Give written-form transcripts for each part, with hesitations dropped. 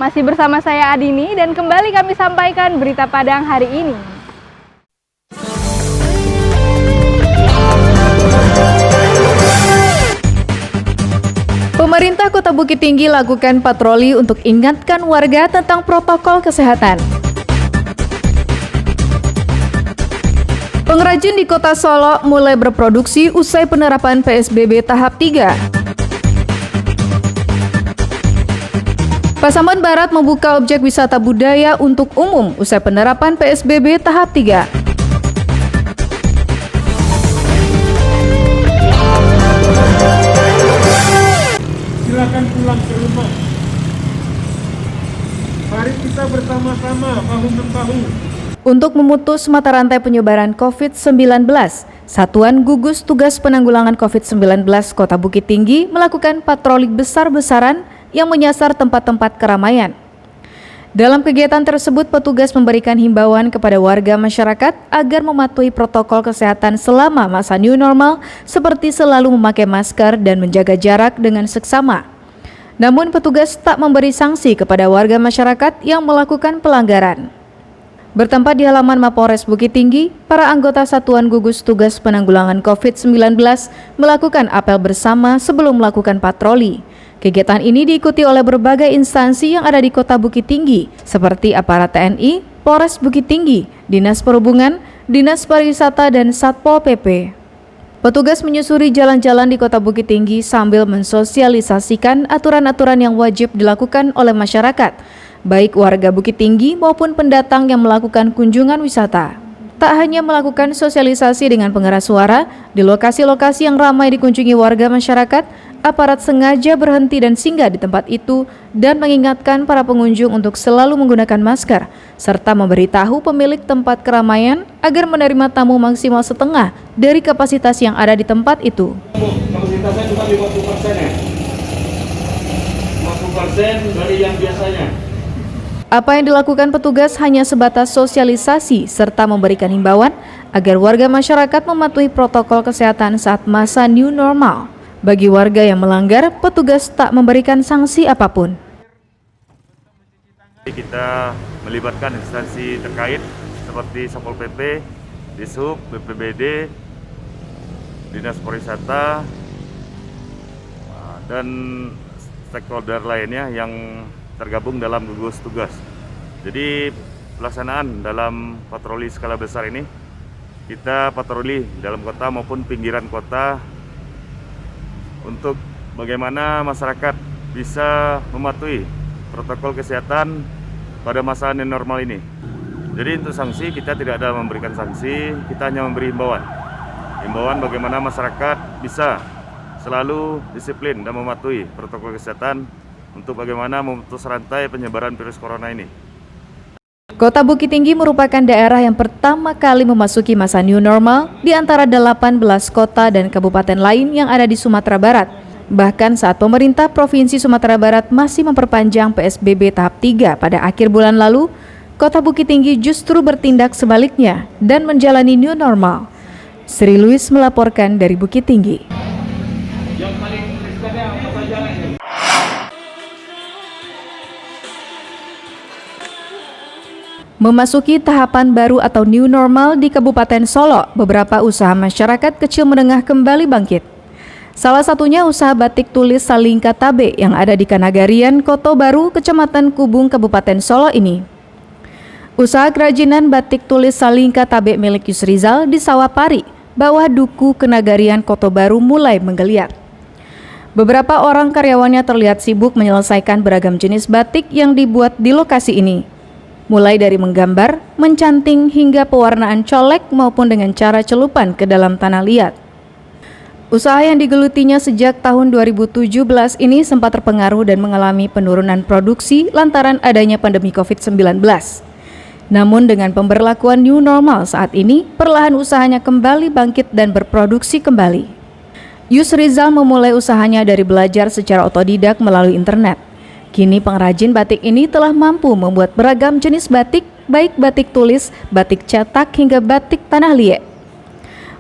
Masih bersama saya Adini dan kembali kami sampaikan berita Padang hari ini. Pemerintah Kota Bukit Tinggi lakukan patroli untuk ingatkan warga tentang protokol kesehatan. Pengrajin di Kota Solo mulai berproduksi usai penerapan PSBB tahap 3. Pasaman Barat membuka objek wisata budaya untuk umum usai penerapan PSBB tahap 3. Silakan pulang ke rumah. Mari kita bersama-sama bahu-membahu. Untuk memutus mata rantai penyebaran COVID-19, Satuan Gugus Tugas Penanggulangan COVID-19 Kota Bukit Tinggi melakukan patroli besar-besaran yang menyasar tempat-tempat keramaian. Dalam kegiatan tersebut, petugas memberikan himbauan kepada warga masyarakat agar mematuhi protokol kesehatan selama masa new normal seperti selalu memakai masker dan menjaga jarak dengan seksama. Namun petugas tak memberi sanksi kepada warga masyarakat yang melakukan pelanggaran. Bertempat di halaman Mapolres Bukit Tinggi, para anggota Satuan Gugus Tugas Penanggulangan COVID-19 melakukan apel bersama sebelum melakukan patroli. Kegiatan ini diikuti oleh berbagai instansi yang ada di Kota Bukit Tinggi, seperti aparat TNI, Polres Bukit Tinggi, Dinas Perhubungan, Dinas Pariwisata, dan Satpol PP. Petugas menyusuri jalan-jalan di Kota Bukit Tinggi sambil mensosialisasikan aturan-aturan yang wajib dilakukan oleh masyarakat, baik warga Bukit Tinggi maupun pendatang yang melakukan kunjungan wisata. Tak hanya melakukan sosialisasi dengan pengeras suara, di lokasi-lokasi yang ramai dikunjungi warga masyarakat, aparat sengaja berhenti dan singgah di tempat itu dan mengingatkan para pengunjung untuk selalu menggunakan masker, serta memberitahu pemilik tempat keramaian agar menerima tamu maksimal setengah dari kapasitas yang ada di tempat itu. Kapasitasnya cuma 50% ya? 50% dari yang biasanya. Apa yang dilakukan petugas hanya sebatas sosialisasi serta memberikan himbauan agar warga masyarakat mematuhi protokol kesehatan saat masa new normal. Bagi warga yang melanggar, petugas tak memberikan sanksi apapun. Kita melibatkan instansi terkait seperti Satpol PP, Dishub, BPBD, Dinas Pariwisata, dan stakeholder lainnya yang tergabung dalam gugus tugas. Jadi pelaksanaan dalam patroli skala besar ini, kita patroli dalam kota maupun pinggiran kota untuk bagaimana masyarakat bisa mematuhi protokol kesehatan pada masa new normal ini. Jadi untuk sanksi kita tidak ada memberikan sanksi, kita hanya memberi himbauan. Himbauan bagaimana masyarakat bisa selalu disiplin dan mematuhi protokol kesehatan untuk bagaimana memutus rantai penyebaran virus corona ini. Kota Bukit Tinggi merupakan daerah yang pertama kali memasuki masa new normal di antara 18 kota dan kabupaten lain yang ada di Sumatera Barat. Bahkan saat pemerintah Provinsi Sumatera Barat masih memperpanjang PSBB tahap 3 pada akhir bulan lalu, Kota Bukit Tinggi justru bertindak sebaliknya dan menjalani new normal. Sri Louis melaporkan dari Bukit Tinggi. Memasuki tahapan baru atau new normal di Kabupaten Solo, beberapa usaha masyarakat kecil menengah kembali bangkit. Salah satunya usaha batik tulis Salingka Tabe yang ada di Kanagarian, Koto Baru, Kecamatan Kubung, Kabupaten Solo ini. Usaha kerajinan batik tulis Salingka Tabe milik Yusrizal di Sawapari, bawah Duku Kenagarian, Koto Baru mulai menggeliat. Beberapa orang karyawannya terlihat sibuk menyelesaikan beragam jenis batik yang dibuat di lokasi ini. Mulai dari menggambar, mencanting, hingga pewarnaan colek maupun dengan cara celupan ke dalam tanah liat. Usaha yang digelutinya sejak tahun 2017 ini sempat terpengaruh dan mengalami penurunan produksi lantaran adanya pandemi COVID-19. Namun dengan pemberlakuan new normal saat ini, perlahan usahanya kembali bangkit dan berproduksi kembali. Yusrizal memulai usahanya dari belajar secara otodidak melalui internet. Kini pengrajin batik ini telah mampu membuat beragam jenis batik, baik batik tulis, batik cetak, hingga batik tanah liat.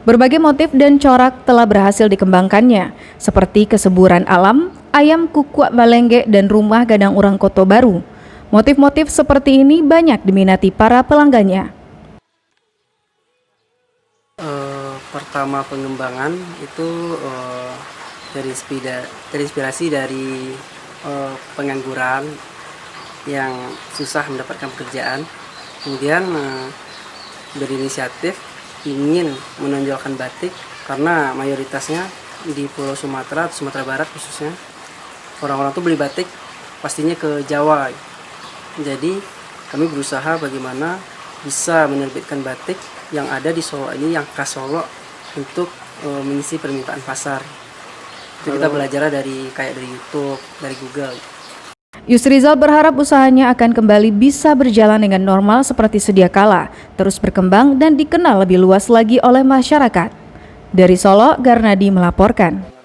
Berbagai motif dan corak telah berhasil dikembangkannya, seperti kesuburan alam, ayam kukuak balengge, dan rumah gadang urang Koto Baru. Motif-motif seperti ini banyak diminati para pelanggannya. Pertama pengembangan itu terinspirasi dari pengangguran yang susah mendapatkan pekerjaan. Kemudian berinisiatif ingin menonjolkan batik karena mayoritasnya di Pulau Sumatera, Sumatera Barat khususnya, orang-orang tuh beli batik pastinya ke Jawa. Jadi kami berusaha bagaimana bisa menerbitkan batik yang ada di Solo ini, yang khas Solo, untuk mengisi permintaan pasar. Itu kita belajar dari YouTube, dari Google. Yusrizal berharap usahanya akan kembali bisa berjalan dengan normal seperti sedia kala, terus berkembang dan dikenal lebih luas lagi oleh masyarakat. Dari Solo, Garnadi melaporkan.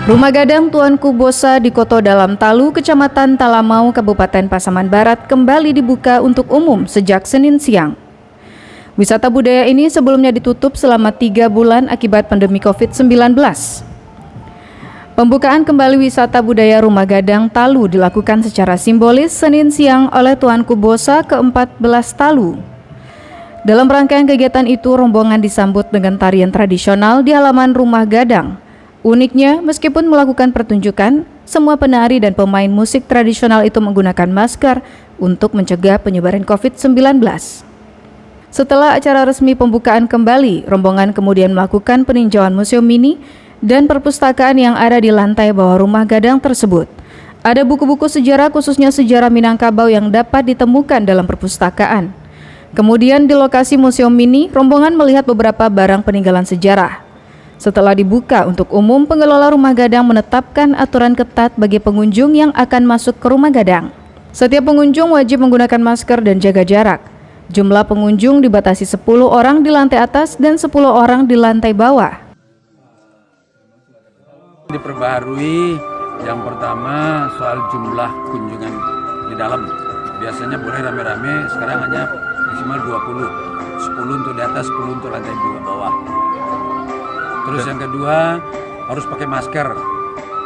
Rumah Gadang Tuanku Bosa di Koto Dalam Talu, Kecamatan Talamau, Kabupaten Pasaman Barat kembali dibuka untuk umum sejak Senin siang. Wisata budaya ini sebelumnya ditutup selama 3 bulan akibat pandemi COVID-19. Pembukaan kembali wisata budaya Rumah Gadang Talu dilakukan secara simbolis Senin siang oleh Tuanku Bosa ke-14 Talu. Dalam rangkaian kegiatan itu, rombongan disambut dengan tarian tradisional di halaman Rumah Gadang. Uniknya, meskipun melakukan pertunjukan, semua penari dan pemain musik tradisional itu menggunakan masker untuk mencegah penyebaran COVID-19. Setelah acara resmi pembukaan kembali, rombongan kemudian melakukan peninjauan museum mini dan perpustakaan yang ada di lantai bawah Rumah Gadang tersebut. Ada buku-buku sejarah, khususnya sejarah Minangkabau, yang dapat ditemukan dalam perpustakaan. Kemudian di lokasi museum mini, rombongan melihat beberapa barang peninggalan sejarah. Setelah dibuka untuk umum, pengelola Rumah Gadang menetapkan aturan ketat bagi pengunjung yang akan masuk ke Rumah Gadang. Setiap pengunjung wajib menggunakan masker dan jaga jarak. Jumlah pengunjung dibatasi 10 orang di lantai atas dan 10 orang di lantai bawah. Diperbaharui, yang pertama soal jumlah kunjungan di dalam. Biasanya boleh rame-rame, sekarang hanya maksimal 20. 10 untuk di atas, 10 untuk lantai bawah. Terus yang kedua, harus pakai masker.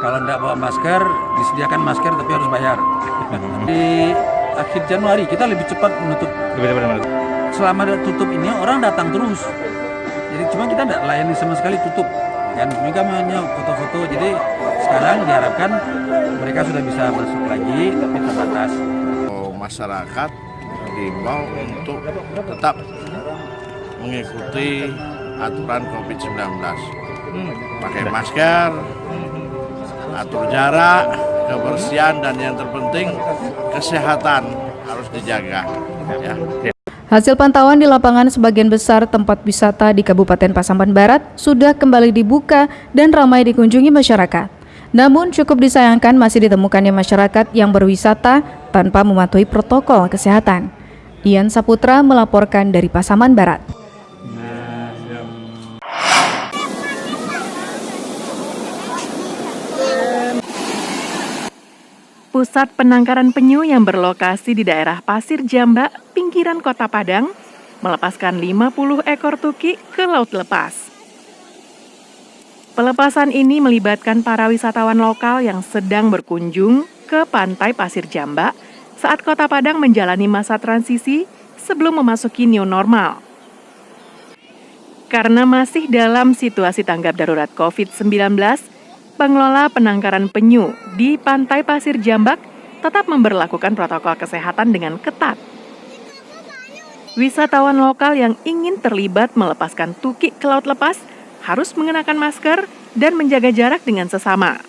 Kalau tidak bawa masker, disediakan masker tapi harus bayar. Di akhir Januari kita lebih cepat menutup. Selama tutup ini orang datang terus. Jadi cuma kita tidak layani sama sekali tutup. Kan mereka hanya foto-foto. Jadi sekarang diharapkan mereka sudah bisa masuk lagi tapi terbatas. Masyarakat diimbau untuk tetap mengikuti aturan COVID-19. Pakai masker, atur jarak, kebersihan, dan yang terpenting kesehatan harus dijaga. Ya. Hasil pantauan di lapangan, sebagian besar tempat wisata di Kabupaten Pasaman Barat sudah kembali dibuka dan ramai dikunjungi masyarakat. Namun cukup disayangkan masih ditemukannya masyarakat yang berwisata tanpa mematuhi protokol kesehatan. Ian Saputra melaporkan dari Pasaman Barat. Pusat penangkaran penyu yang berlokasi di daerah Pasir Jamba, pinggiran Kota Padang, melepaskan 50 ekor tuki ke laut lepas. Pelepasan ini melibatkan para wisatawan lokal yang sedang berkunjung ke pantai Pasir Jamba saat Kota Padang menjalani masa transisi sebelum memasuki new normal. Karena masih dalam situasi tanggap darurat COVID-19, pengelola penangkaran penyu di Pantai Pasir Jambak tetap memberlakukan protokol kesehatan dengan ketat. Wisatawan lokal yang ingin terlibat melepaskan tuki ke laut lepas harus mengenakan masker dan menjaga jarak dengan sesama.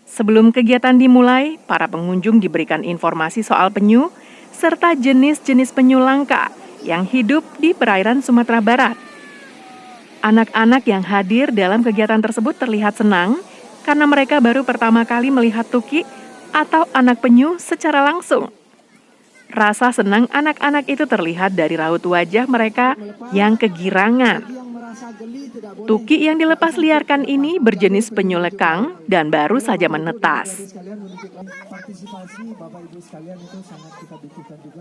Sebelum kegiatan dimulai, para pengunjung diberikan informasi soal penyu serta jenis-jenis penyu langka yang hidup di perairan Sumatera Barat. Anak-anak yang hadir dalam kegiatan tersebut terlihat senang karena mereka baru pertama kali melihat tuki atau anak penyu secara langsung. Rasa senang anak-anak itu terlihat dari raut wajah mereka yang kegirangan. Tuki yang dilepas liarkan ini berjenis penyu lekang dan baru saja menetas.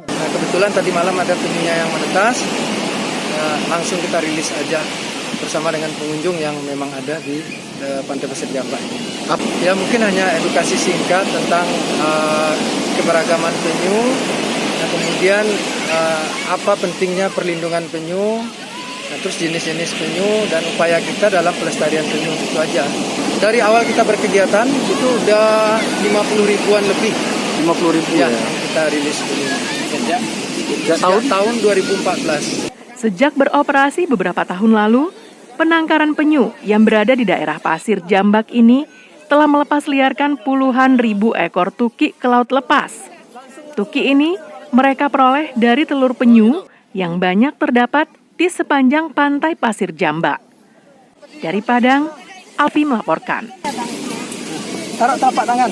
Nah, kebetulan tadi malam ada penyunya yang menetas, langsung kita rilis aja. bersama dengan pengunjung yang memang ada di Pantai Pasir Jambak ini. Ya mungkin hanya edukasi singkat tentang keberagaman penyu, nah, kemudian apa pentingnya perlindungan penyu, nah, terus jenis-jenis penyu dan upaya kita dalam pelestarian penyu, itu aja. Dari awal kita berkegiatan itu udah 50 ribuan lebih. 50 ribu ya kita rilis penyu. Sejak tahun 2014. Sejak beroperasi beberapa tahun lalu, penangkaran penyu yang berada di daerah Pasir Jambak ini telah melepas liarkan puluhan ribu ekor tuki ke laut lepas. Tuki ini mereka peroleh dari telur penyu yang banyak terdapat di sepanjang pantai Pasir Jambak. Dari Padang, Alfi melaporkan. Taruh telapak tangan.